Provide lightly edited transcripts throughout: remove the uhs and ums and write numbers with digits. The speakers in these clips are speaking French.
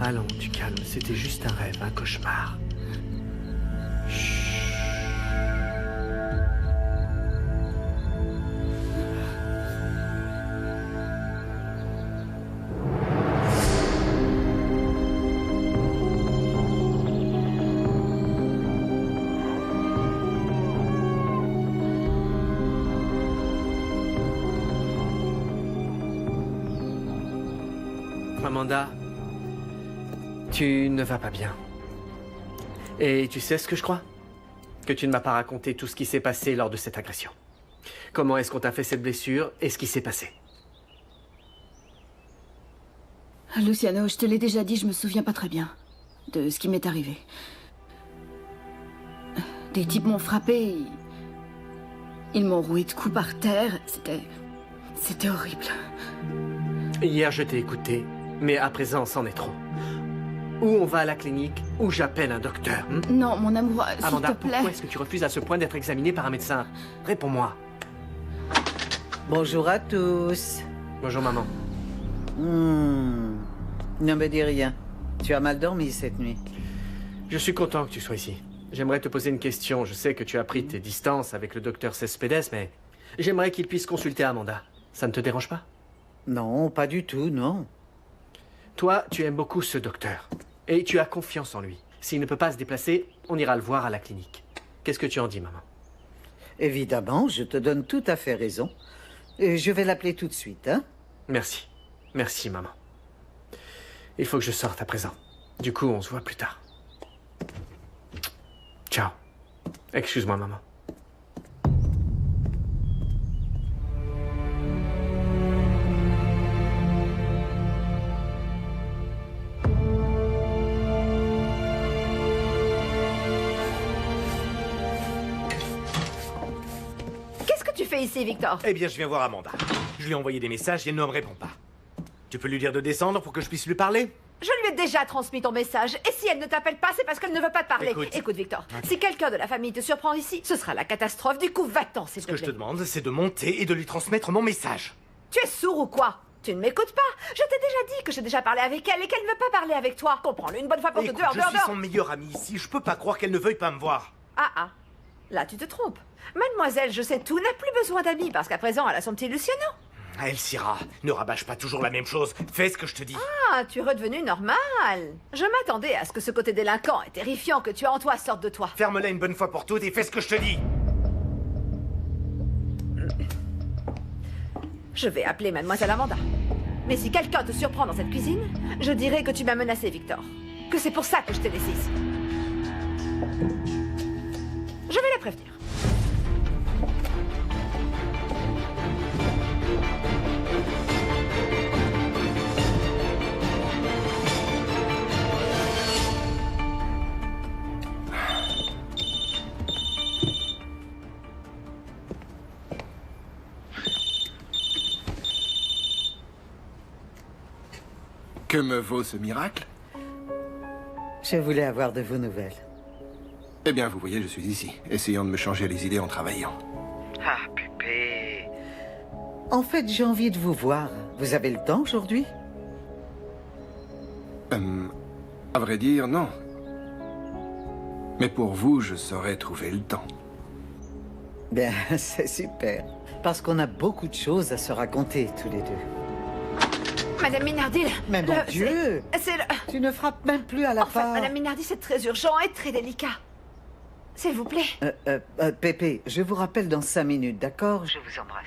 Allons, du calme. C'était juste un rêve, un cauchemar. Chut. Amanda, tu ne vas pas bien. Et tu sais ce que je crois? Que tu ne m'as pas raconté tout ce qui s'est passé lors de cette agression. Comment est-ce qu'on t'a fait cette blessure et ce qui s'est passé? Luciano, je te l'ai déjà dit, je me souviens pas très bien de ce qui m'est arrivé. Des types m'ont frappé, ils m'ont roué de coups par terre, c'était horrible. Hier, je t'ai écouté, mais à présent, c'en est trop. Ou on va à la clinique, ou j'appelle un docteur. Non, mon amour, s'il Amanda, te plaît. pourquoi est-ce que tu refuses à ce point d'être examinée par un médecin? Réponds-moi. Bonjour à tous. Bonjour, maman. Ne me dis rien. Tu as mal dormi cette nuit. Je suis content que tu sois ici. J'aimerais te poser une question. Je sais que tu as pris tes distances avec le docteur Cespedes, mais j'aimerais qu'il puisse consulter Amanda. Ça ne te dérange pas? Non, pas du tout, non. Toi, tu aimes beaucoup ce docteur. Et tu as confiance en lui. S'il ne peut pas se déplacer, on ira le voir à la clinique. Qu'est-ce que tu en dis, maman? Évidemment, je te donne tout à fait raison. Et je vais l'appeler tout de suite, hein? Merci. Merci, maman. Il faut que je sorte à présent. Du coup, on se voit plus tard. Ciao. Excuse-moi, maman. Qu'est-ce que tu fais ici, Victor? Eh bien, je viens voir Amanda. Je lui ai envoyé des messages et elle ne me répond pas. Tu peux lui dire de descendre pour que je puisse lui parler? Je lui ai déjà transmis ton message. Et si elle ne t'appelle pas, c'est parce qu'elle ne veut pas te parler. Écoute, Victor, si quelqu'un de la famille te surprend ici, ce sera la catastrophe. Du coup, va-t'en, s'il te plaît. Ce que je te demande, c'est de monter et de lui transmettre mon message. Tu es sourd ou quoi? Tu ne m'écoutes pas. Je t'ai déjà dit que j'ai déjà parlé avec elle et qu'elle ne veut pas parler avec toi. Comprends-le une bonne fois pour Écoute, dehors, je dehors, suis dehors. son meilleur ami ici. Je peux pas croire qu'elle ne veuille pas me voir. Ah. Là, tu te trompes. Mademoiselle, je sais tout, n'a plus besoin d'amis parce qu'à présent, elle a son petit Luciano. Elle s'ira. Ne rabâche pas toujours la même chose. Fais ce que je te dis. Ah, tu es redevenu normal. Je m'attendais à ce que ce côté délinquant et terrifiant que tu as en toi sorte de toi. Ferme-la une bonne fois pour toutes et fais ce que je te dis. Je vais appeler Mademoiselle Amanda. Mais si quelqu'un te surprend dans cette cuisine, je dirai que tu m'as menacé, Victor. Que c'est pour ça que je t'ai laissé ici. Je vais la prévenir. Que me vaut ce miracle? Je voulais avoir de vos nouvelles. Eh bien, vous voyez, je suis ici, essayant de me changer les idées en travaillant. Ah, pépé. En fait, j'ai envie de vous voir. Vous avez le temps aujourd'hui? À vrai dire, non. Mais pour vous, je saurais trouver le temps. Bien, c'est super. Parce qu'on a beaucoup de choses à se raconter tous les deux. Madame Minardi... Mais mon Dieu! C'est le... Tu ne frappes même plus à la En fait, part. Madame Minardi, c'est très urgent et très délicat. S'il vous plaît. Pépé, je vous rappelle dans 5 minutes, d'accord? Je vous embrasse.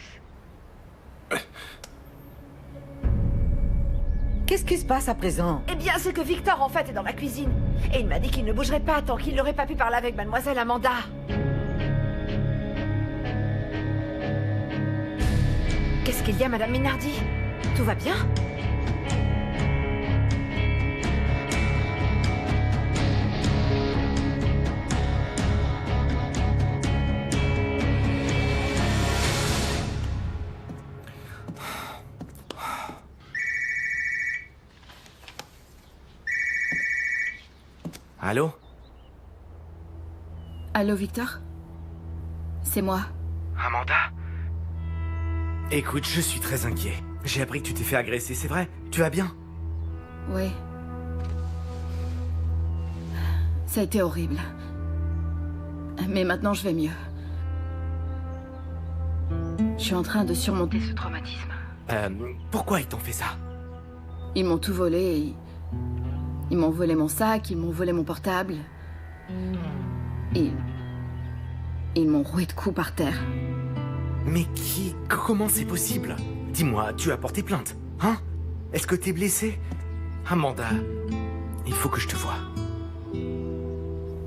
Qu'est-ce qui se passe à présent? Eh bien, c'est que Victor, en fait, est dans la cuisine. Et il m'a dit qu'il ne bougerait pas tant qu'il n'aurait pas pu parler avec mademoiselle Amanda. Qu'est-ce qu'il y a, madame Minardi? Tout va bien? Allô? Allô, Victor? C'est moi. Amanda? Écoute, je suis très inquiet. J'ai appris que tu t'es fait agresser, c'est vrai? Tu vas bien? Oui. Ça a été horrible. Mais maintenant, je vais mieux. Je suis en train de surmonter ce traumatisme. Pourquoi ils t'ont fait ça? Ils m'ont tout volé. Ils m'ont volé mon sac, ils m'ont volé mon portable. Ils m'ont roué de coups par terre. Mais comment c'est possible? Dis-moi, tu as porté plainte, hein? Est-ce que t'es blessée? Amanda, il faut que je te voie.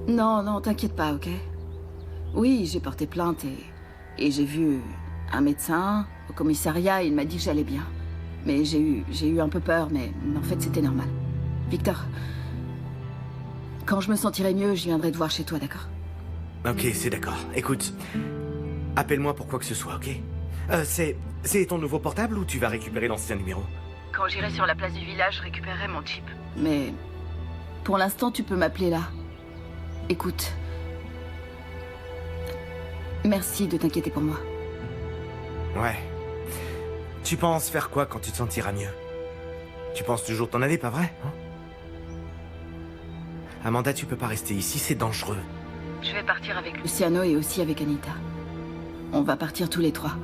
Non, t'inquiète pas, ok? Oui, j'ai porté plainte et j'ai vu un médecin au commissariat, il m'a dit que j'allais bien. Mais j'ai eu un peu peur, mais en fait c'était normal. Victor, quand je me sentirai mieux, je viendrai te voir chez toi, d'accord? Ok, c'est d'accord. Écoute, appelle-moi pour quoi que ce soit, ok? C'est ton nouveau portable ou tu vas récupérer l'ancien numéro? Quand j'irai sur la place du village, je récupérerai mon chip. Mais pour l'instant, tu peux m'appeler là. Écoute, merci de t'inquiéter pour moi. Ouais. Tu penses faire quoi quand tu te sentiras mieux? Tu penses toujours t'en aller, pas vrai, hein? Amanda, tu peux pas rester ici, c'est dangereux. Je vais partir avec Luciano et aussi avec Anita. On va partir tous les trois.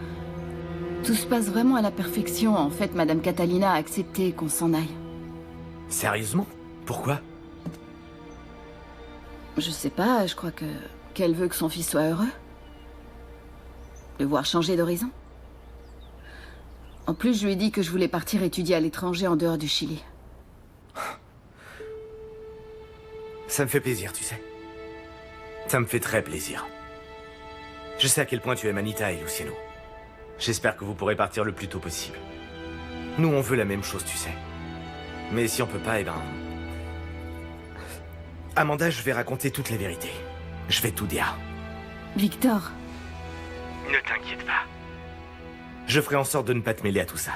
Tout se passe vraiment à la perfection. En fait, Madame Catalina a accepté qu'on s'en aille. Sérieusement? Pourquoi? Je sais pas, je crois qu'elle veut que son fils soit heureux. Le voir changer d'horizon. En plus, je lui ai dit que je voulais partir étudier à l'étranger en dehors du Chili. Ça me fait plaisir, tu sais. Ça me fait très plaisir. Je sais à quel point tu aimes Anita et Luciano. J'espère que vous pourrez partir le plus tôt possible. Nous, on veut la même chose, tu sais. Mais si on peut pas, eh ben... Amanda, je vais raconter toute la vérité. Je vais tout dire. Victor. Ne t'inquiète pas. Je ferai en sorte de ne pas te mêler à tout ça.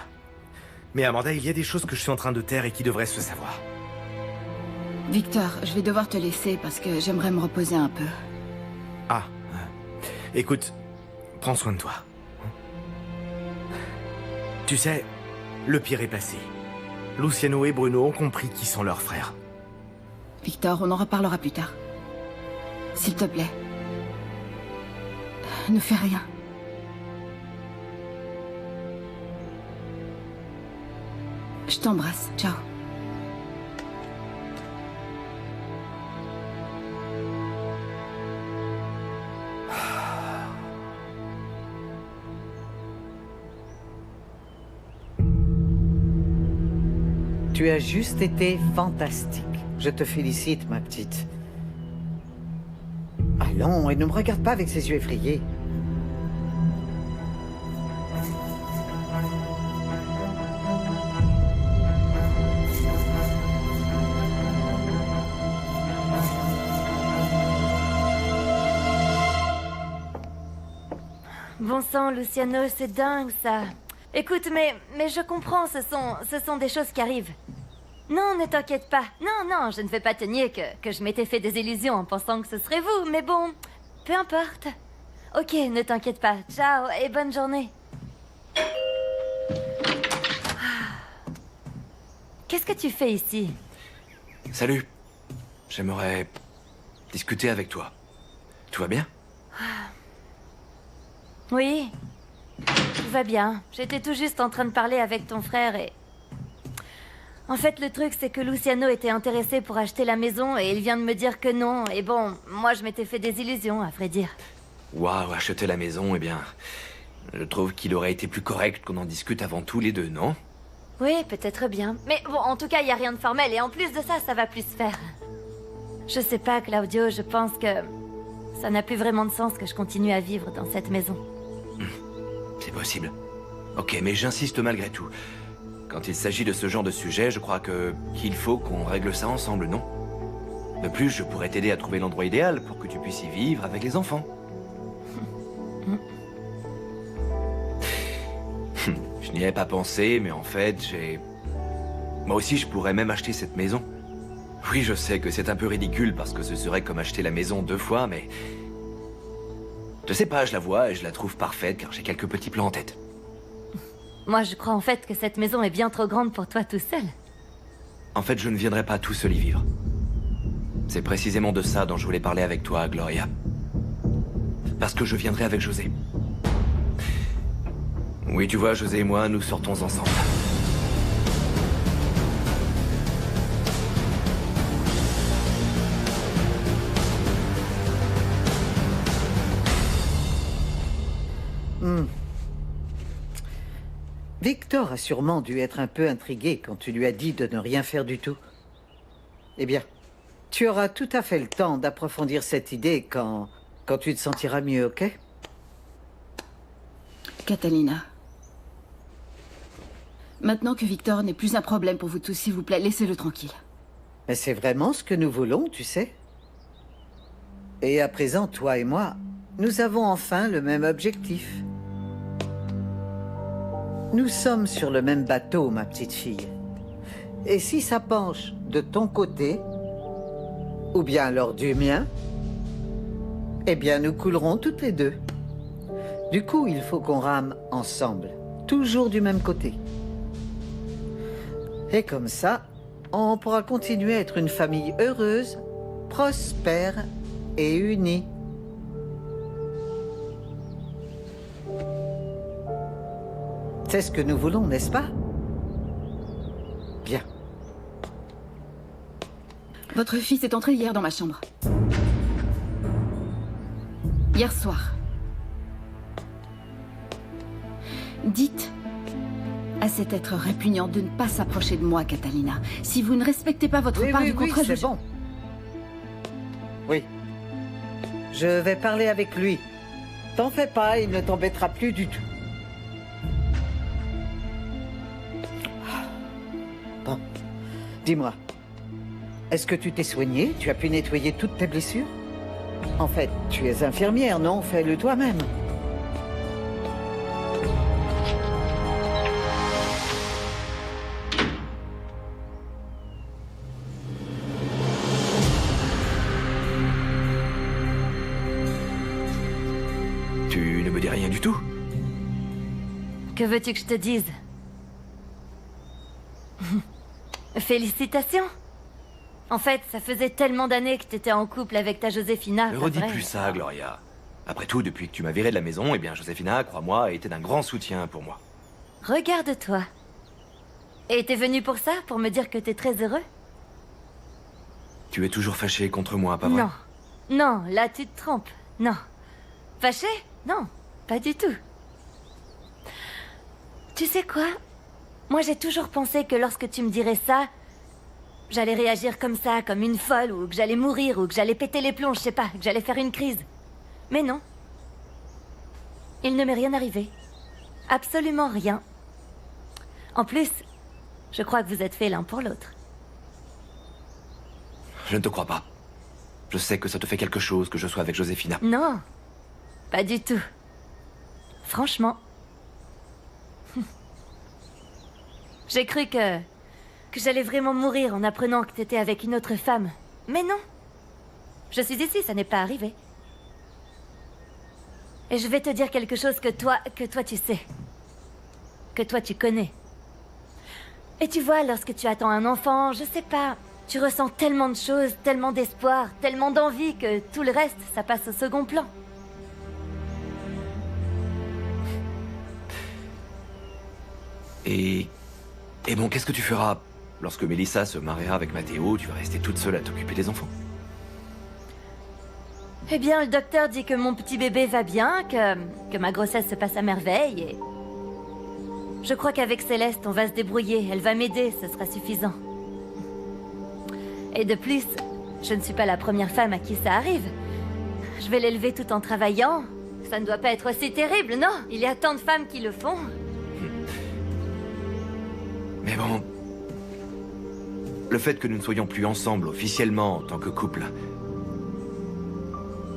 Mais Amanda, il y a des choses que je suis en train de taire et qui devraient se savoir. Victor, je vais devoir te laisser parce que j'aimerais me reposer un peu. Ah. Écoute, prends soin de toi. Tu sais, le pire est passé. Luciano et Bruno ont compris qui sont leurs frères. Victor, on en reparlera plus tard. S'il te plaît. Ne fais rien. Je t'embrasse. Ciao. Tu as juste été fantastique. Je te félicite, ma petite. Allons, et ne me regarde pas avec ses yeux effrayés. Bon sang, Luciano, c'est dingue, ça. Écoute, mais je comprends, ce sont des choses qui arrivent. Non, ne t'inquiète pas. Non, je ne vais pas te nier que je m'étais fait des illusions en pensant que ce serait vous, mais bon, peu importe. Ok, ne t'inquiète pas. Ciao et bonne journée. Qu'est-ce que tu fais ici? Salut. J'aimerais discuter avec toi. Tout va bien? Oui, tout va bien. J'étais tout juste en train de parler avec ton frère et... En fait, le truc, c'est que Luciano était intéressé pour acheter la maison et il vient de me dire que non. Et bon, moi, je m'étais fait des illusions, à vrai dire. Waouh, acheter la maison, eh bien... Je trouve qu'il aurait été plus correct qu'on en discute avant tous les deux, non? Oui, peut-être bien. Mais bon, en tout cas, il n'y a rien de formel. Et en plus de ça, ça va plus se faire. Je sais pas, Claudio, je pense que... ça n'a plus vraiment de sens que je continue à vivre dans cette maison. C'est possible. Ok, mais j'insiste malgré tout. Quand il s'agit de ce genre de sujet, je crois qu'il faut qu'on règle ça ensemble, non? De plus, je pourrais t'aider à trouver l'endroit idéal pour que tu puisses y vivre avec les enfants. Je n'y avais pas pensé, mais en fait, moi aussi, je pourrais même acheter cette maison. Oui, je sais que c'est un peu ridicule parce que ce serait comme acheter la maison 2 fois, mais... Je sais pas, je la vois et je la trouve parfaite car j'ai quelques petits plans en tête. Moi, je crois en fait que cette maison est bien trop grande pour toi tout seul. En fait, je ne viendrai pas tout seul y vivre. C'est précisément de ça dont je voulais parler avec toi, Gloria. Parce que je viendrai avec José. Oui, tu vois, José et moi, nous sortons ensemble. Victor a sûrement dû être un peu intrigué quand tu lui as dit de ne rien faire du tout. Eh bien, tu auras tout à fait le temps d'approfondir cette idée quand tu te sentiras mieux, ok? Catalina. Maintenant que Victor n'est plus un problème pour vous tous, s'il vous plaît, laissez-le tranquille. Mais c'est vraiment ce que nous voulons, tu sais. Et à présent, toi et moi, nous avons enfin le même objectif. Nous sommes sur le même bateau, ma petite fille. Et si ça penche de ton côté, ou bien alors du mien, eh bien nous coulerons toutes les deux. Du coup, il faut qu'on rame ensemble, toujours du même côté. Et comme ça, on pourra continuer à être une famille heureuse, prospère et unie. C'est ce que nous voulons, n'est-ce pas? Bien. Votre fils est entré hier dans ma chambre. Hier soir. Dites à cet être répugnant de ne pas s'approcher de moi, Catalina. Si vous ne respectez pas votre part du contrat, c'est bon. Oui. Je vais parler avec lui. T'en fais pas, il ne t'embêtera plus du tout. Bon. Dis-moi, est-ce que tu t'es soignée? Tu as pu nettoyer toutes tes blessures? En fait, tu es infirmière, non? Fais-le toi-même. Tu ne me dis rien du tout? Que veux-tu que je te dise? Félicitations! En fait, ça faisait tellement d'années que t'étais en couple avec ta Josefina. Ne redis plus ça, Gloria. Après tout, depuis que tu m'as viré de la maison, eh bien, Josefina, crois-moi, a été d'un grand soutien pour moi. Regarde-toi. Et t'es venu pour ça? Pour me dire que t'es très heureux? Tu es toujours fâché contre moi, pas vrai? Non. Non, là tu te trompes. Non. Fâché? Non, pas du tout. Tu sais quoi? Moi j'ai toujours pensé que lorsque tu me dirais ça, j'allais réagir comme ça, comme une folle, ou que j'allais mourir, ou que j'allais péter les plombs, je sais pas, que j'allais faire une crise. Mais non. Il ne m'est rien arrivé. Absolument rien. En plus, je crois que vous êtes faits l'un pour l'autre. Je ne te crois pas. Je sais que ça te fait quelque chose que je sois avec Josefina. Non, pas du tout. Franchement. J'ai cru que j'allais vraiment mourir en apprenant que t'étais avec une autre femme. Mais non. Je suis ici, ça n'est pas arrivé. Et je vais te dire quelque chose que toi tu sais. Que toi tu connais. Et tu vois, lorsque tu attends un enfant, je sais pas, tu ressens tellement de choses, tellement d'espoir, tellement d'envie que tout le reste, ça passe au second plan. Et bon, qu'est-ce que tu feras lorsque Mélissa se mariera avec Matteo? Tu vas rester toute seule à t'occuper des enfants. Eh bien, le docteur dit que mon petit bébé va bien, que ma grossesse se passe à merveille Je crois qu'avec Céleste, on va se débrouiller. Elle va m'aider, ce sera suffisant. Et de plus, je ne suis pas la première femme à qui ça arrive. Je vais l'élever tout en travaillant. Ça ne doit pas être aussi terrible, non? Il y a tant de femmes qui le font. Mais bon... Le fait que nous ne soyons plus ensemble officiellement en tant que couple...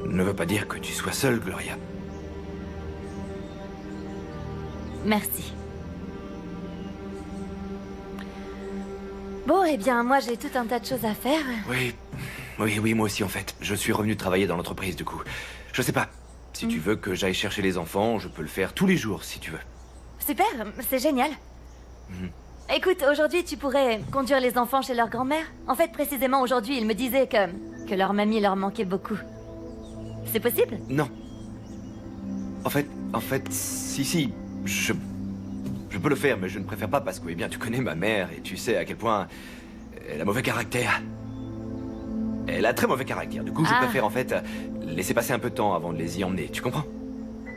ne veut pas dire que tu sois seule, Gloria. Merci. Bon, eh bien, moi j'ai tout un tas de choses à faire. Oui, moi aussi en fait. Je suis revenu travailler dans l'entreprise du coup. Je sais pas. Si tu veux que j'aille chercher les enfants, je peux le faire tous les jours si tu veux. Super, c'est génial. Écoute, aujourd'hui tu pourrais conduire les enfants chez leur grand-mère. En fait, précisément aujourd'hui, ils me disaient que leur mamie leur manquait beaucoup. C'est possible? Non. En fait, si, je peux le faire, mais je ne préfère pas parce que, eh bien, tu connais ma mère et tu sais à quel point elle a mauvais caractère. Elle a très mauvais caractère. Du coup, je préfère en fait laisser passer un peu de temps avant de les y emmener. Tu comprends?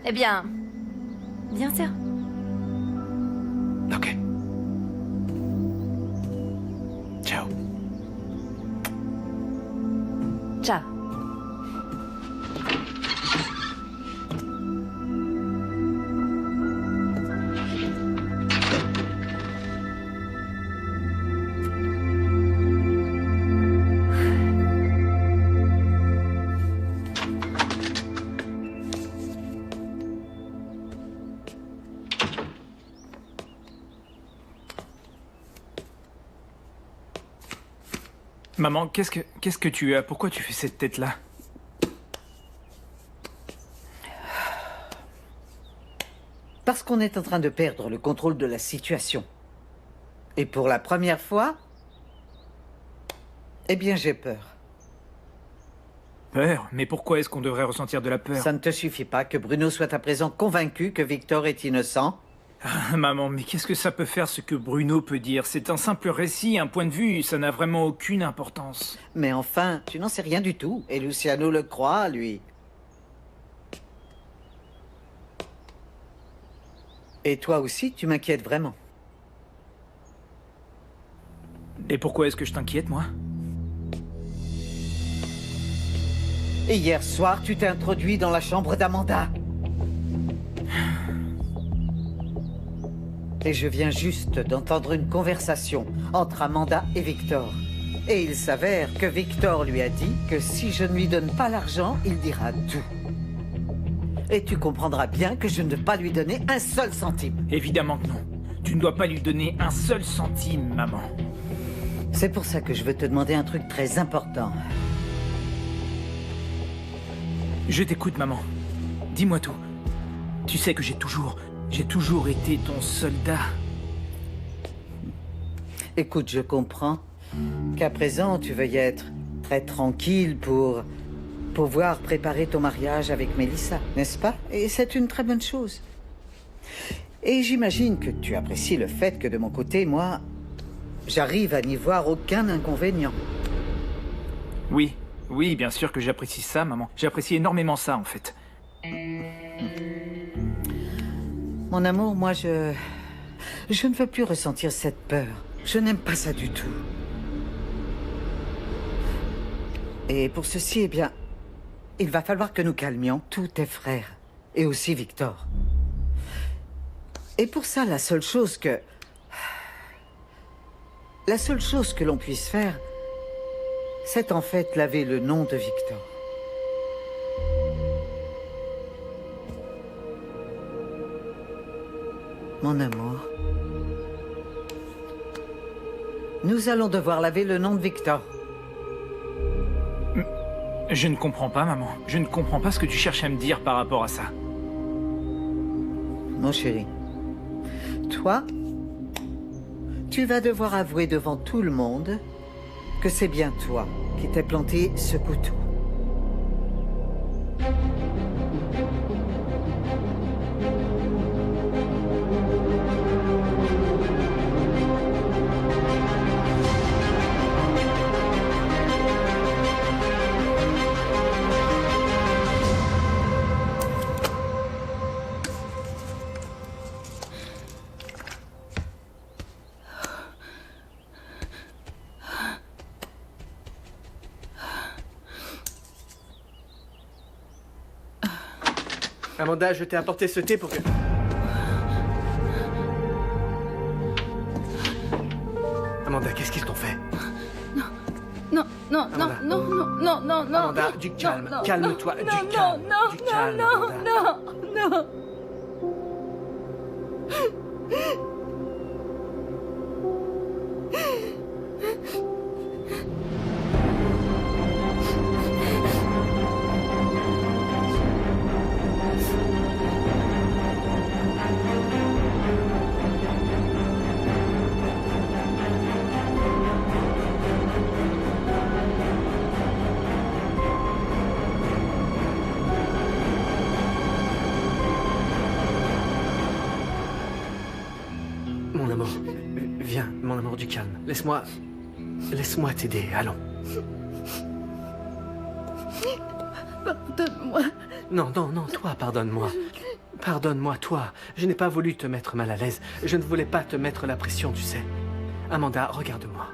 Eh bien, bien sûr. Ok. Ciao. Ciao. Maman, qu'est-ce que tu as? Pourquoi tu fais cette tête-là? Parce qu'on est en train de perdre le contrôle de la situation. Et pour la première fois, eh bien j'ai peur. Peur? Mais pourquoi est-ce qu'on devrait ressentir de la peur? Ça ne te suffit pas que Bruno soit à présent convaincu que Victor est innocent? Ah, maman, mais qu'est-ce que ça peut faire ce que Bruno peut dire? C'est un simple récit, un point de vue, ça n'a vraiment aucune importance. Mais enfin, tu n'en sais rien du tout. Et Luciano le croit, lui. Et toi aussi, tu m'inquiètes vraiment. Et pourquoi est-ce que je t'inquiète, moi? Et hier soir, tu t'es introduit dans la chambre d'Amanda. Et je viens juste d'entendre une conversation entre Amanda et Victor. Et il s'avère que Victor lui a dit que si je ne lui donne pas l'argent, il dira tout. Et tu comprendras bien que je ne veux pas lui donner un seul centime. Évidemment que non. Tu ne dois pas lui donner un seul centime, maman. C'est pour ça que je veux te demander un truc très important. Je t'écoute, maman. Dis-moi tout. Tu sais que j'ai toujours été ton soldat. Écoute, je comprends qu'à présent, tu veuilles être très tranquille pour pouvoir préparer ton mariage avec Mélissa, n'est-ce pas? Et c'est une très bonne chose. Et j'imagine que tu apprécies le fait que de mon côté, moi, j'arrive à n'y voir aucun inconvénient. Oui, bien sûr que j'apprécie ça, maman. J'apprécie énormément ça, en fait. Mon amour, moi, je ne veux plus ressentir cette peur. Je n'aime pas ça du tout. Et pour ceci, eh bien, il va falloir que nous calmions tous tes frères. Et aussi Victor. Et pour ça, la seule chose que l'on puisse faire, c'est en fait laver le nom de Victor. Mon amour, nous allons devoir laver le nom de Victor. Je ne comprends pas, maman. Je ne comprends pas ce que tu cherches à me dire par rapport à ça. Mon chéri, toi, tu vas devoir avouer devant tout le monde que c'est bien toi qui t'es planté ce couteau. Amanda, je t'ai apporté ce thé pour que... Amanda, qu'est-ce qu'ils t'ont fait? Non, non, non, Amanda. non, non, non, non, non. Amanda, non, du calme, non, calme-toi, non, du non, calme, non, du non, calme, non, Amanda. non, non. Mon amour, viens, mon amour, du calme. Laisse-moi t'aider, allons. Pardonne-moi. Non, non, non, toi, pardonne-moi. Pardonne-moi, toi. Je n'ai pas voulu te mettre mal à l'aise. Je ne voulais pas te mettre la pression, tu sais. Amanda, regarde-moi.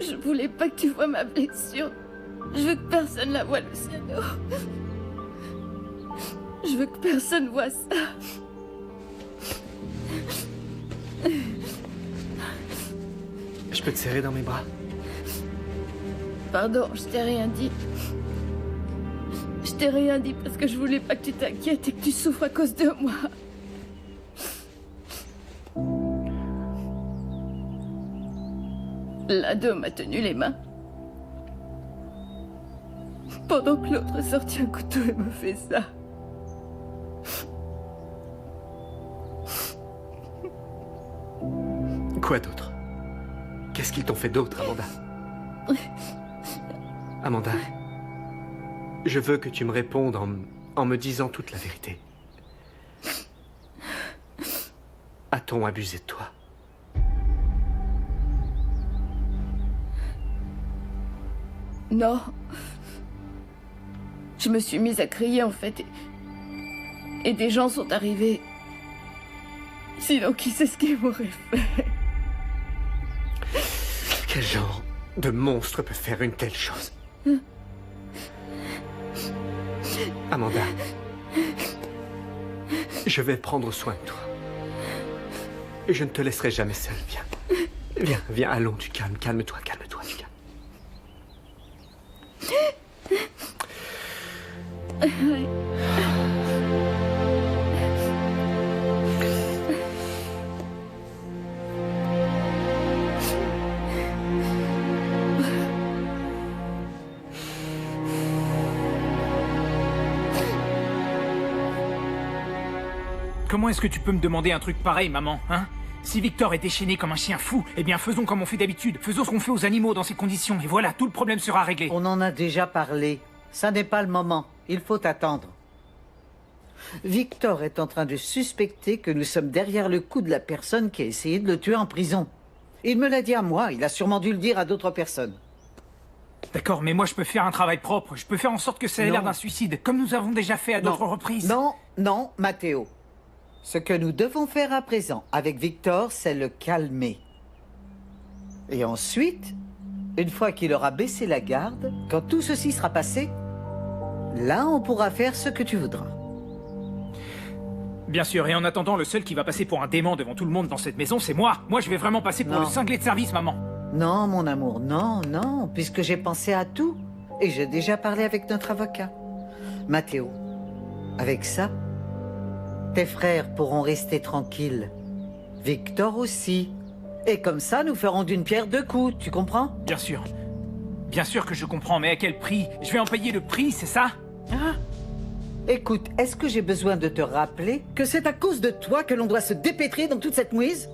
Je voulais pas que tu vois ma blessure. Je veux que personne la voie, Luciano. Je veux que personne voie ça. Je peux te serrer dans mes bras? Pardon, je t'ai rien dit. Je t'ai rien dit parce que je voulais pas que tu t'inquiètes et que tu souffres à cause de moi. L'un d'eux m'a tenu les mains. Pendant que l'autre sortit un couteau et me fait ça. Quoi d'autre? Qu'est-ce qu'ils t'ont fait d'autre, Amanda? Amanda, je veux que tu me répondes en me disant toute la vérité. A-t-on abusé de toi? Non. Je me suis mise à crier en fait. Et des gens sont arrivés. Sinon, qui sait ce qu'ils m'auraient fait? Quel genre de monstre peut faire une telle chose? Amanda, je vais prendre soin de toi. Et je ne te laisserai jamais seule. Viens. Viens, viens, allons, du calme. Calme-toi, calme-toi, du calme. Comment est-ce que tu peux me demander un truc pareil, maman, hein? Si Victor est déchaîné comme un chien fou, eh bien faisons comme on fait d'habitude. Faisons ce qu'on fait aux animaux dans ces conditions. Et voilà, tout le problème sera réglé. On en a déjà parlé. Ça n'est pas le moment. Il faut attendre. Victor est en train de suspecter que nous sommes derrière le coup de la personne qui a essayé de le tuer en prison. Il me l'a dit à moi. Il a sûrement dû le dire à d'autres personnes. D'accord, mais moi je peux faire un travail propre. Je peux faire en sorte que ça ait l'air d'un suicide, comme nous avons déjà fait à d'autres reprises. Non, non, Matteo. Ce que nous devons faire à présent avec Victor, c'est le calmer. Et ensuite, une fois qu'il aura baissé la garde, quand tout ceci sera passé, là on pourra faire ce que tu voudras. Bien sûr, et en attendant, le seul qui va passer pour un dément devant tout le monde dans cette maison, c'est moi. Moi je vais vraiment passer pour Non. le cinglé de service, maman. Non, mon amour, non, non, puisque j'ai pensé à tout. Et j'ai déjà parlé avec notre avocat. Matteo, avec ça, tes frères pourront rester tranquilles. Victor aussi. Et comme ça, nous ferons d'une pierre deux coups, tu comprends? Bien sûr. Bien sûr que je comprends, mais à quel prix? Je vais en payer le prix, c'est ça? Ah. Écoute, est-ce que j'ai besoin de te rappeler que c'est à cause de toi que l'on doit se dépêtrer dans toute cette mouise?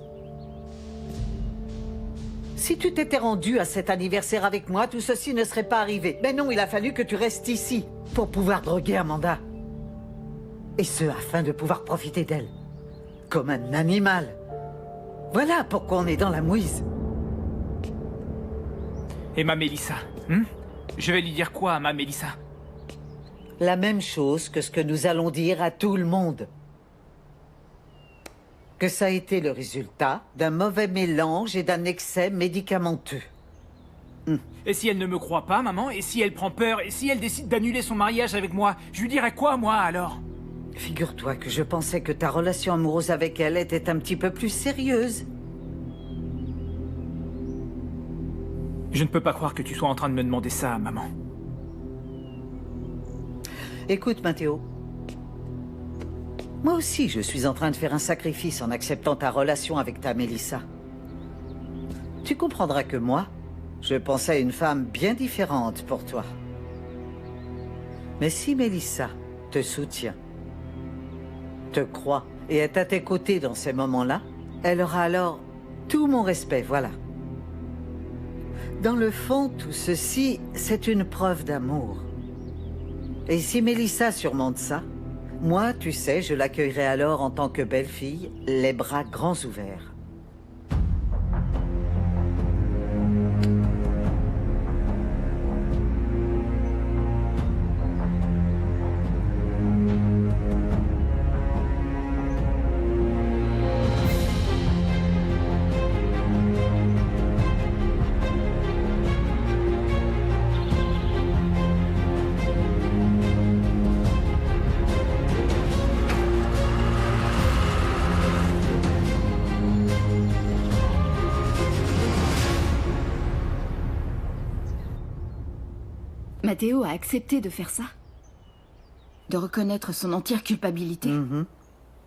Si tu t'étais rendu à cet anniversaire avec moi, tout ceci ne serait pas arrivé. Mais non, il a fallu que tu restes ici pour pouvoir droguer Amanda. Et ce, afin de pouvoir profiter d'elle. Comme un animal. Voilà pourquoi on est dans la mouise. Et ma Mélissa, Je vais lui dire quoi à ma Mélissa? La même chose que ce que nous allons dire à tout le monde. Que ça a été le résultat d'un mauvais mélange et d'un excès médicamenteux. Et si elle ne me croit pas, maman? Et si elle prend peur? Et si elle décide d'annuler son mariage avec moi? Je lui dirai quoi, moi, alors? Figure-toi que je pensais que ta relation amoureuse avec elle était un petit peu plus sérieuse. Je ne peux pas croire que tu sois en train de me demander ça, maman. Écoute, Matteo. Moi aussi, je suis en train de faire un sacrifice en acceptant ta relation avec ta Mélissa. Tu comprendras que moi, je pensais à une femme bien différente pour toi. Mais si Mélissa te soutient, te croit et est à tes côtés dans ces moments-là, elle aura alors tout mon respect, voilà. Dans le fond, tout ceci, c'est une preuve d'amour. Et si Mélissa surmonte ça, moi, tu sais, je l'accueillerai alors en tant que belle-fille, les bras grands ouverts. Matteo a accepté de faire ça? De reconnaître son entière culpabilité?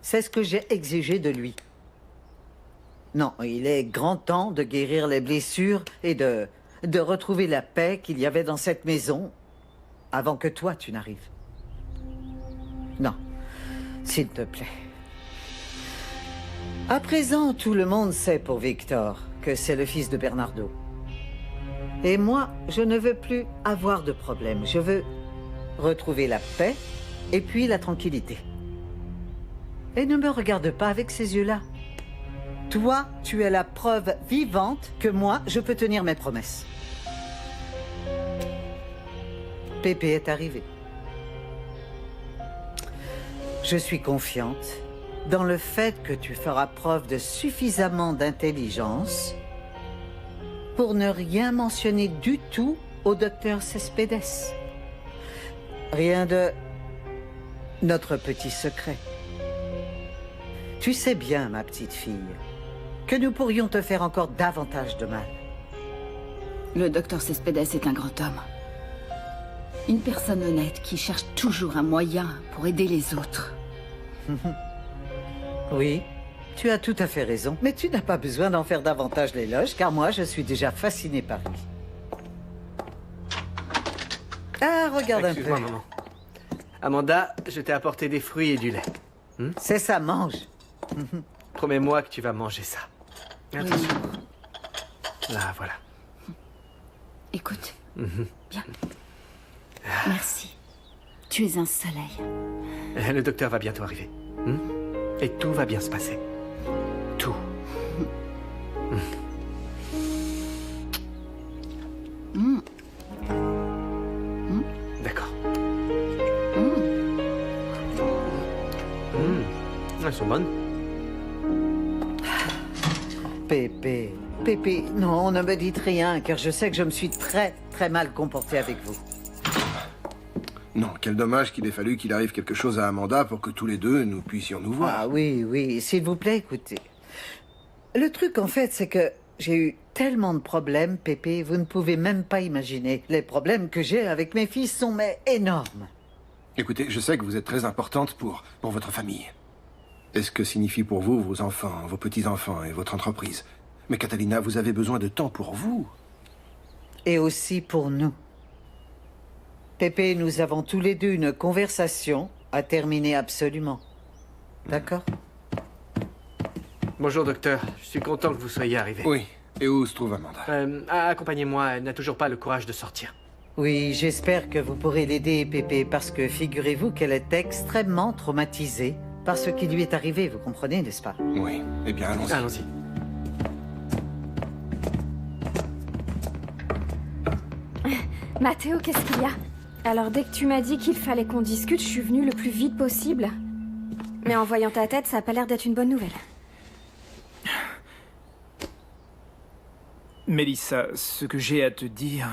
C'est ce que j'ai exigé de lui. Non, il est grand temps de guérir les blessures et de retrouver la paix qu'il y avait dans cette maison avant que toi, tu n'arrives. Non, s'il te plaît. À présent, tout le monde sait pour Victor que c'est le fils de Bernardo. Et moi, je ne veux plus avoir de problème. Je veux retrouver la paix et puis la tranquillité. Et ne me regarde pas avec ces yeux-là. Toi, tu es la preuve vivante que moi, je peux tenir mes promesses. Pépé est arrivé. Je suis confiante dans le fait que tu feras preuve de suffisamment d'intelligence pour ne rien mentionner du tout au docteur Cespedes. Rien de notre petit secret. Tu sais bien, ma petite fille, que nous pourrions te faire encore davantage de mal. Le docteur Cespedes est un grand homme. Une personne honnête qui cherche toujours un moyen pour aider les autres. Oui, tu as tout à fait raison. Mais tu n'as pas besoin d'en faire davantage l'éloge, car moi, je suis déjà fasciné par lui. Ah, regarde un peu. Excuse-moi, maman. Amanda, je t'ai apporté des fruits et du lait. C'est ça, mange. Promets-moi que tu vas manger ça. Attention. Là, voilà. Écoute, bien. Merci. Tu es un soleil. Le docteur va bientôt arriver. Et tout va bien se passer. Tout. D'accord. Elles sont bonnes. Pépé, Pépé, non, ne me dites rien, car je sais que je me suis très, très mal comporté avec vous. Non, quel dommage qu'il ait fallu qu'il arrive quelque chose à Amanda pour que tous les deux, nous puissions nous voir. Ah oui, oui, s'il vous plaît, écoutez. Le truc, en fait, c'est que j'ai eu tellement de problèmes, Pépé, vous ne pouvez même pas imaginer. Les problèmes que j'ai avec mes fils sont, mais, énormes. Écoutez, je sais que vous êtes très importante pour votre famille. Et ce que signifie pour vous, vos enfants, vos petits-enfants et votre entreprise. Mais Catalina, vous avez besoin de temps pour vous. Et aussi pour nous. Pépé, nous avons tous les deux une conversation à terminer absolument. D'accord? Bonjour, docteur. Je suis content que vous soyez arrivé. Oui. Et où se trouve Amanda? Accompagnez-moi. Elle n'a toujours pas le courage de sortir. Oui, j'espère que vous pourrez l'aider, Pépé, parce que figurez-vous qu'elle est extrêmement traumatisée par ce qui lui est arrivé, vous comprenez, n'est-ce pas? Oui. Eh bien, allons-y. Allons-y. Matteo, qu'est-ce qu'il y a? Alors, dès que tu m'as dit qu'il fallait qu'on discute, je suis venue le plus vite possible. Mais en voyant ta tête, ça a pas l'air d'être une bonne nouvelle. Mélissa, ce que j'ai à te dire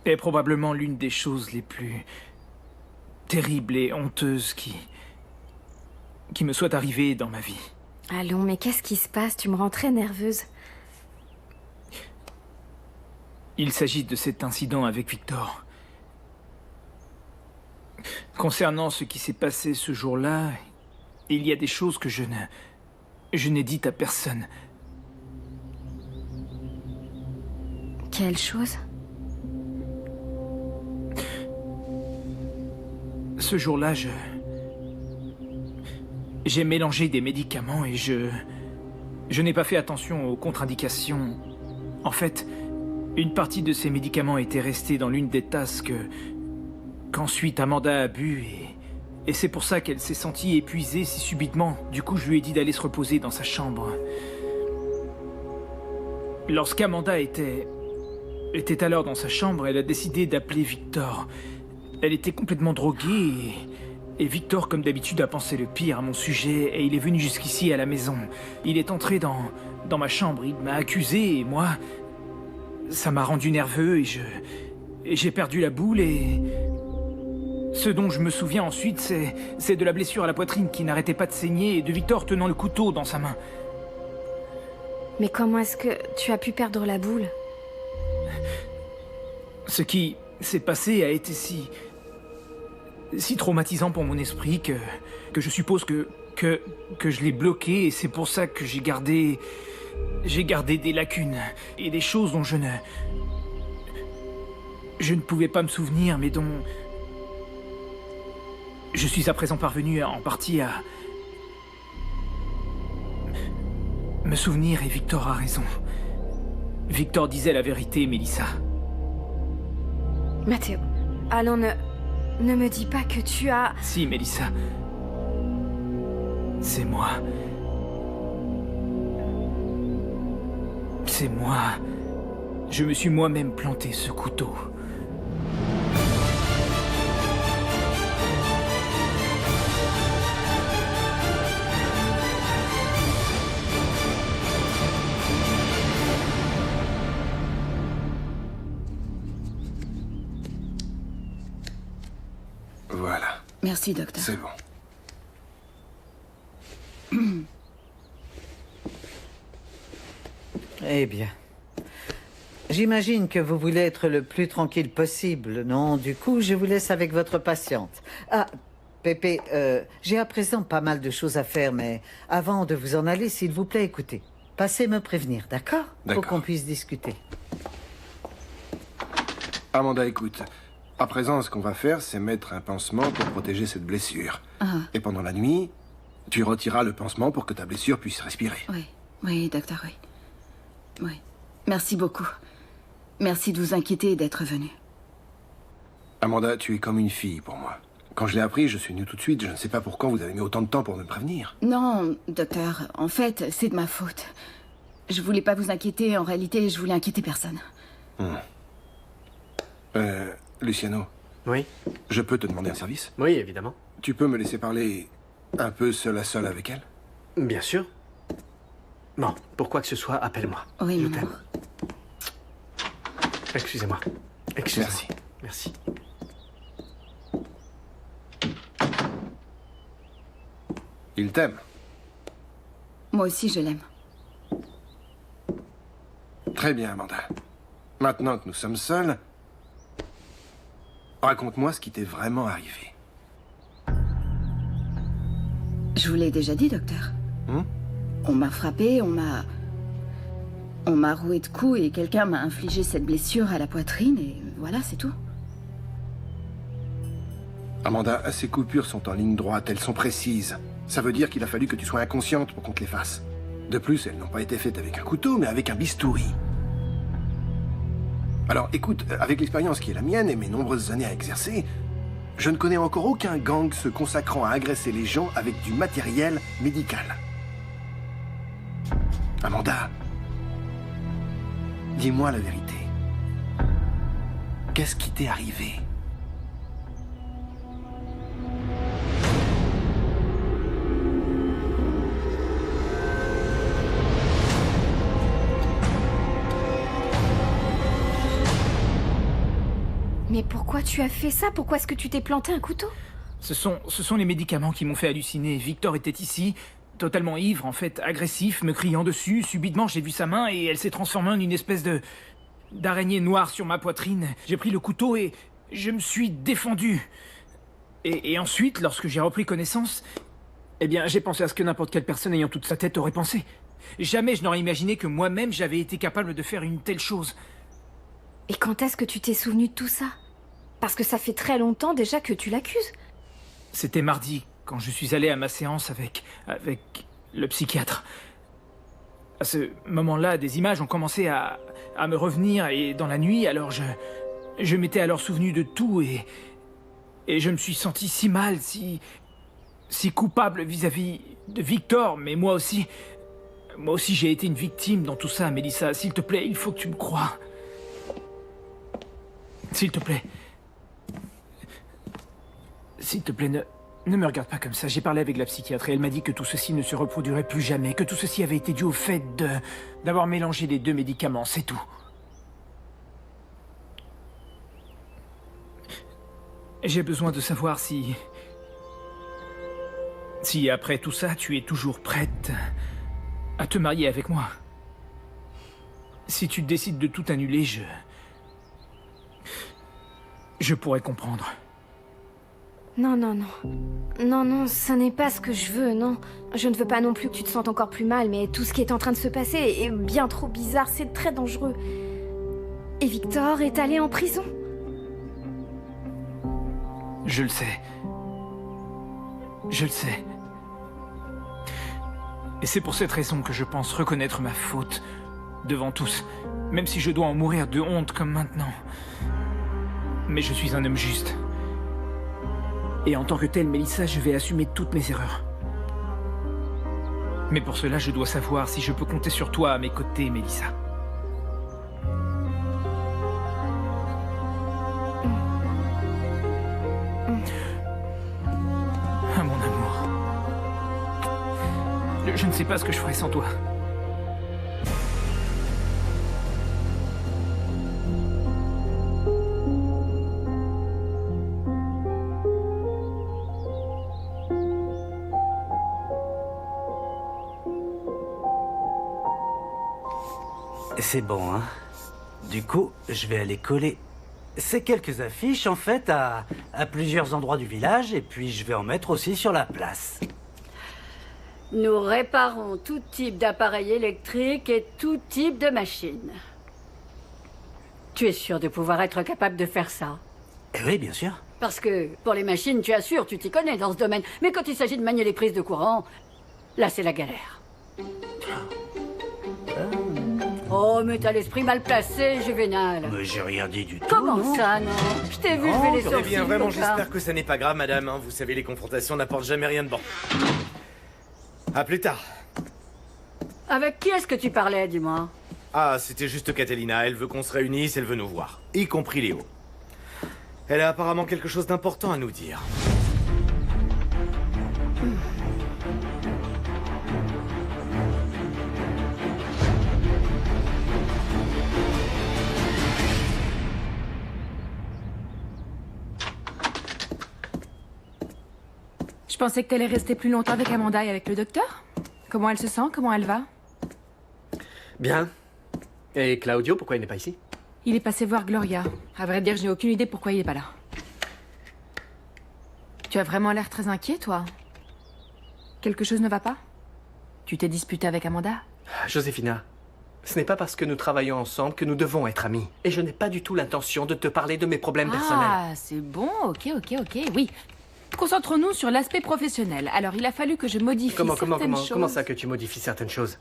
est probablement l'une des choses les plus terrible et honteuse qui me soit arrivée dans ma vie. Allons, mais qu'est-ce qui se passe? Tu me rends très nerveuse. Il s'agit de cet incident avec Victor. Concernant ce qui s'est passé ce jour-là, il y a des choses que je n'ai dites à personne. Quelle chose? Ce jour-là, j'ai mélangé des médicaments et je n'ai pas fait attention aux contre-indications. En fait, une partie de ces médicaments était restée dans l'une des tasses qu'ensuite Amanda a bu et c'est pour ça qu'elle s'est sentie épuisée si subitement. Du coup, je lui ai dit d'aller se reposer dans sa chambre. Lorsqu'Amanda était alors dans sa chambre, elle a décidé d'appeler Victor. Elle était complètement droguée et Victor, comme d'habitude, a pensé le pire à mon sujet et il est venu jusqu'ici à la maison. Il est entré dans ma chambre, il m'a accusé et moi, ça m'a rendu nerveux et j'ai perdu la boule et... Ce dont je me souviens ensuite, c'est de la blessure à la poitrine qui n'arrêtait pas de saigner et de Victor tenant le couteau dans sa main. Mais comment est-ce que tu as pu perdre la boule? Ce qui s'est passé a été si traumatisant pour mon esprit que je suppose que je l'ai bloqué et c'est pour ça que j'ai gardé des lacunes et des choses dont je ne pouvais pas me souvenir mais dont je suis à présent parvenu en partie à me souvenir et Victor a raison. Victor disait la vérité, Mélissa. Matteo, allons, ne me dis pas que tu as... Si, Mélissa. C'est moi. C'est moi. Je me suis moi-même planté ce couteau. Voilà. Merci, docteur. C'est bon. Eh bien. J'imagine que vous voulez être le plus tranquille possible, non? Du coup, je vous laisse avec votre patiente. Ah, Pépé, j'ai à présent pas mal de choses à faire, mais avant de vous en aller, s'il vous plaît, écoutez. Passez me prévenir, d'accord? D'accord. Pour qu'on puisse discuter. Amanda, écoute. À présent, ce qu'on va faire, c'est mettre un pansement pour protéger cette blessure. Ah. Et pendant la nuit, tu retireras le pansement pour que ta blessure puisse respirer. Oui, docteur, oui. Oui. Merci beaucoup. Merci de vous inquiéter et d'être venu. Amanda, tu es comme une fille pour moi. Quand je l'ai appris, je suis venu tout de suite. Je ne sais pas pourquoi vous avez mis autant de temps pour me prévenir. Non, docteur, en fait, c'est de ma faute. Je voulais pas vous inquiéter. En réalité, je voulais inquiéter personne. Luciano. Oui? Je peux te demander un service? Oui, évidemment. Tu peux me laisser parler un peu seul à seul avec elle? Bien sûr. Bon, pour quoi que ce soit, appelle-moi. Oui, Je mon t'aime. amour. Excusez-moi. Excusez-moi. Merci. Merci. Il t'aime. Moi aussi, je l'aime. Très bien, Amanda. Maintenant que nous sommes seuls, raconte-moi ce qui t'est vraiment arrivé. Je vous l'ai déjà dit, docteur. On m'a frappé, on m'a roué de coups et quelqu'un m'a infligé cette blessure à la poitrine et voilà, c'est tout. Amanda, ces coupures sont en ligne droite, elles sont précises. Ça veut dire qu'il a fallu que tu sois inconsciente pour qu'on te les fasse. De plus, elles n'ont pas été faites avec un couteau, mais avec un bistouri. Alors, écoute, avec l'expérience qui est la mienne et mes nombreuses années à exercer, je ne connais encore aucun gang se consacrant à agresser les gens avec du matériel médical. Amanda, dis-moi la vérité. Qu'est-ce qui t'est arrivé? Mais pourquoi tu as fait ça? Pourquoi est-ce que tu t'es planté un couteau? Ce sont les médicaments qui m'ont fait halluciner. Victor était ici, totalement ivre, en fait, agressif, me criant dessus. Subitement, j'ai vu sa main et elle s'est transformée en une espèce d'araignée noire sur ma poitrine. J'ai pris le couteau et je me suis défendu. Et ensuite, lorsque j'ai repris connaissance, eh bien, j'ai pensé à ce que n'importe quelle personne ayant toute sa tête aurait pensé. Jamais je n'aurais imaginé que moi-même j'avais été capable de faire une telle chose. Et quand est-ce que tu t'es souvenu de tout ça? Parce que ça fait très longtemps déjà que tu l'accuses. C'était mardi, quand je suis allé à ma séance avec le psychiatre. À ce moment-là, des images ont commencé à me revenir, et dans la nuit, alors je m'étais alors souvenu de tout, et je me suis senti si mal, si coupable vis-à-vis de Victor, mais moi aussi j'ai été une victime dans tout ça, Mélissa. S'il te plaît, il faut que tu me croies. S'il te plaît. S'il te plaît, ne me regarde pas comme ça. J'ai parlé avec la psychiatre et elle m'a dit que tout ceci ne se reproduirait plus jamais, que tout ceci avait été dû au fait d'avoir mélangé les 2 médicaments, c'est tout. J'ai besoin de savoir si après tout ça, tu es toujours prête à te marier avec moi. Si tu décides de tout annuler, je pourrais comprendre. Non, non, non. Non, non, ça n'est pas ce que je veux, non. Je ne veux pas non plus que tu te sentes encore plus mal, mais tout ce qui est en train de se passer est bien trop bizarre, c'est très dangereux. Et Victor est allé en prison. Je le sais. Je le sais. Et c'est pour cette raison que je pense reconnaître ma faute devant tous, même si je dois en mourir de honte comme maintenant. Mais je suis un homme juste. Et en tant que tel, Mélissa, je vais assumer toutes mes erreurs. Mais pour cela, je dois savoir si je peux compter sur toi à mes côtés, Mélissa. Ah, mon amour. Je ne sais pas ce que je ferais sans toi. C'est bon, hein. Du coup, je vais aller coller ces quelques affiches, en fait, à plusieurs endroits du village, et puis je vais en mettre aussi sur la place. Nous réparons tout type d'appareil électrique et tout type de machine. Tu es sûr de pouvoir être capable de faire ça? Oui, bien sûr. Parce que, pour les machines, tu assures, tu t'y connais dans ce domaine. Mais quand il s'agit de manier les prises de courant, là, c'est la galère. Oh, mais t'as l'esprit mal placé, Juvénal. Mais j'ai rien dit du tout. Comment non. ça, non? Je t'ai vu lever les sourcils. Eh bien, vraiment, comme ça. j'espère que ça n'est pas grave, madame. Hein. Vous savez, les confrontations n'apportent jamais rien de bon. À plus tard. Avec qui est-ce que tu parlais, dis-moi? Ah, c'était juste Catalina. Elle veut qu'on se réunisse, elle veut nous voir. Y compris Léo. Elle a apparemment quelque chose d'important à nous dire. Je pensais que t'allais rester plus longtemps avec Amanda et avec le docteur. Comment elle se sent? Comment elle va? Bien. Et Claudio, pourquoi il n'est pas ici? Il est passé voir Gloria. À vrai dire, j'ai aucune idée pourquoi il est pas là. Tu as vraiment l'air très inquiet, toi. Quelque chose ne va pas? Tu t'es disputé avec Amanda? Joséphina, ce n'est pas parce que nous travaillons ensemble que nous devons être amis. Et je n'ai pas du tout l'intention de te parler de mes problèmes personnels. Ah, c'est bon, ok, oui. Concentrons-nous sur l'aspect professionnel. Alors, il a fallu que je modifie certaines choses. Comment ça que tu modifies certaines choses?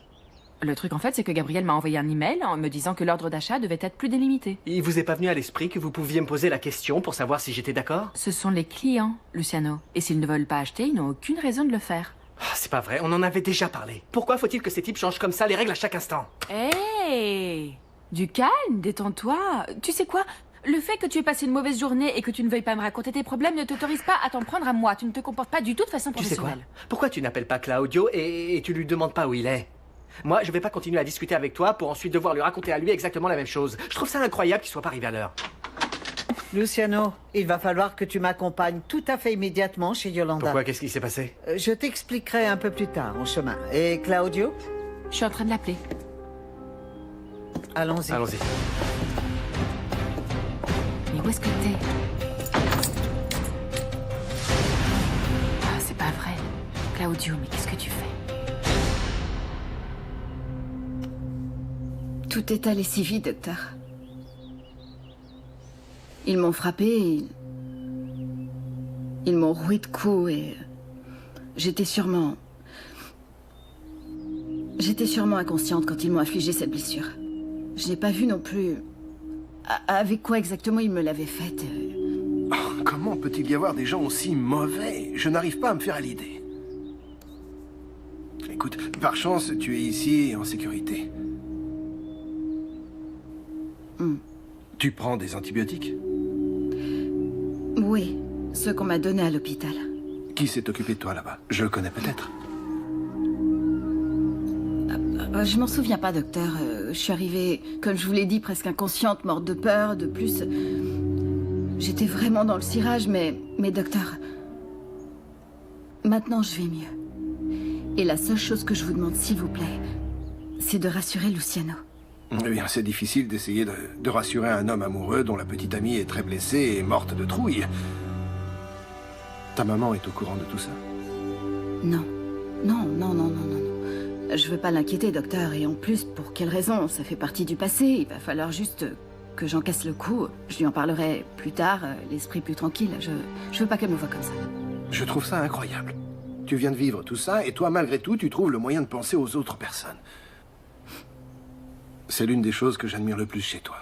Le truc, en fait, c'est que Gabriel m'a envoyé un email en me disant que l'ordre d'achat devait être plus délimité. Il vous est pas venu à l'esprit que vous pouviez me poser la question pour savoir si j'étais d'accord? Ce sont les clients, Luciano. Et s'ils ne veulent pas acheter, ils n'ont aucune raison de le faire. Ah, c'est pas vrai, on en avait déjà parlé. Pourquoi faut-il que ces types changent comme ça les règles à chaque instant? Hé! Du calme, détends-toi. Tu sais quoi? Le fait que tu aies passé une mauvaise journée et que tu ne veuilles pas me raconter tes problèmes ne t'autorise pas à t'en prendre à moi. Tu ne te comportes pas du tout de façon professionnelle. Tu sais quoi? Pourquoi tu n'appelles pas Claudio et tu lui demandes pas où il est? Moi, je vais pas continuer à discuter avec toi pour ensuite devoir lui raconter à lui exactement la même chose. Je trouve ça incroyable qu'il soit pas arrivé à l'heure. Luciano, il va falloir que tu m'accompagnes tout à fait immédiatement chez Yolanda. Pourquoi? Qu'est-ce qui s'est passé? Je t'expliquerai un peu plus tard, en chemin. Et Claudio? Je suis en train de l'appeler. Allons-y. Allons-y. Mais où est-ce que t'es? Ah, c'est pas vrai. Claudio, mais qu'est-ce que tu fais? Tout est allé si vite, docteur. Ils m'ont frappé, ils m'ont roué de coups et j'étais sûrement inconsciente quand ils m'ont infligé cette blessure. Je n'ai pas vu non plus avec quoi exactement ils me l'avaient faite. Oh, comment peut-il y avoir des gens aussi mauvais? Je n'arrive pas à me faire à l'idée. Écoute, par chance, tu es ici en sécurité. Tu prends des antibiotiques? Oui, ceux qu'on m'a donnés à l'hôpital. Qui s'est occupé de toi là-bas? Je le connais peut-être. Je m'en souviens pas, docteur. Je suis arrivée, comme je vous l'ai dit, presque inconsciente, morte de peur. De plus, j'étais vraiment dans le cirage, mais docteur, maintenant je vais mieux. Et la seule chose que je vous demande, s'il vous plaît, c'est de rassurer Luciano. Eh bien, c'est difficile d'essayer de rassurer un homme amoureux dont la petite amie est très blessée et morte de trouille. Ta maman est au courant de tout ça? Non. Non. Je veux pas l'inquiéter, docteur. Et en plus, pour quelle raison? Ça fait partie du passé. Il va falloir juste que j'en casse le cou. Je lui en parlerai plus tard, l'esprit plus tranquille. Je veux pas qu'elle me voie comme ça. Je trouve ça incroyable. Tu viens de vivre tout ça, et toi, malgré tout, tu trouves le moyen de penser aux autres personnes. C'est l'une des choses que j'admire le plus chez toi.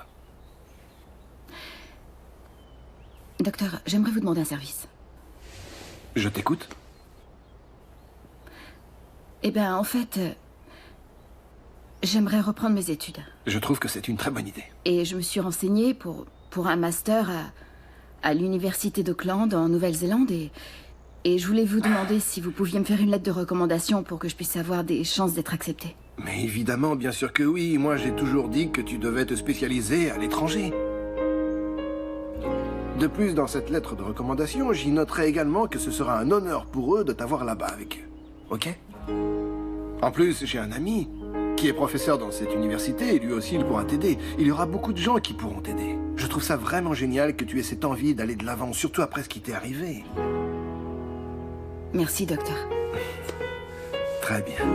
Docteur, j'aimerais vous demander un service. Je t'écoute. Eh bien, en fait, j'aimerais reprendre mes études. Je trouve que c'est une très bonne idée. Et je me suis renseignée pour un master à l'université d'Auckland, en Nouvelle-Zélande, et je voulais vous demander si vous pouviez me faire une lettre de recommandation pour que je puisse avoir des chances d'être acceptée. Mais évidemment, bien sûr que oui. Moi, j'ai toujours dit que tu devais te spécialiser à l'étranger. De plus, dans cette lettre de recommandation, j'y noterai également que ce sera un honneur pour eux de t'avoir là-bas avec eux. Ok? En plus, j'ai un ami qui est professeur dans cette université et lui aussi il pourra t'aider. Il y aura beaucoup de gens qui pourront t'aider. Je trouve ça vraiment génial que tu aies cette envie d'aller de l'avant, surtout après ce qui t'est arrivé. Merci, docteur. Très bien.